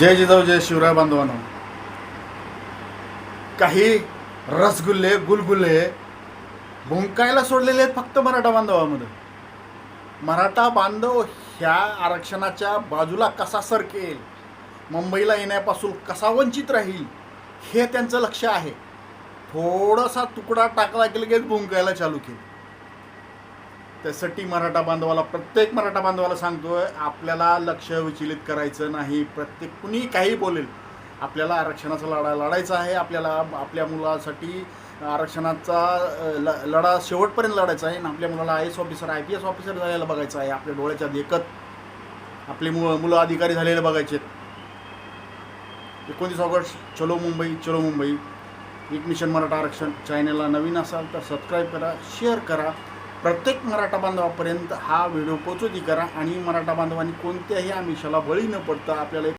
जय जिजाऊ जय शिवराय बांधवांनो. काही रसगुल्ले गुलगुल्ले भुंकायला सोडलेले आहेत फक्त मराठा बांधवामध्ये. मराठा बांधव ह्या आरक्षणाच्या बाजूला कसा सरकेल, मुंबईला येण्यापासून कसा वंचित राहील हे त्यांचं लक्ष आहे. थोडासा तुकडा टाकला की लगेच भुंकायला चालू केलं. त्यासाठी मराठा बांधवाला, प्रत्येक मराठा बांधवाला सांगतोय, आपल्याला लक्ष विचलित करायचं नाही. प्रत्येक कुणी काही बोलेल, आपल्याला आरक्षणाचा लढा लढायचा आहे. आपल्याला आपल्या मुलासाठी आरक्षणाचा लढा शेवटपर्यंत लढायचा आहे. आपल्या मुलाला IAS ऑफिसर IPS ऑफिसर झालेलं बघायचं आहे. आपल्या डोळ्याच्या देखत आपली मुलं अधिकारी झालेले बघायचे. 29 ऑगस्ट चलो मुंबई, चलो मुंबई. एक मिशन मराठा आरक्षण चॅनलला नवीन असाल तर सबस्क्राईब करा, शेअर करा. प्रत्येक मराठा बांधवापर्यंत हा व्हिडिओ पोचवती करा आणि मराठा बांधवांनी कोणत्याही आमिषाला बळी न पडता आपल्याला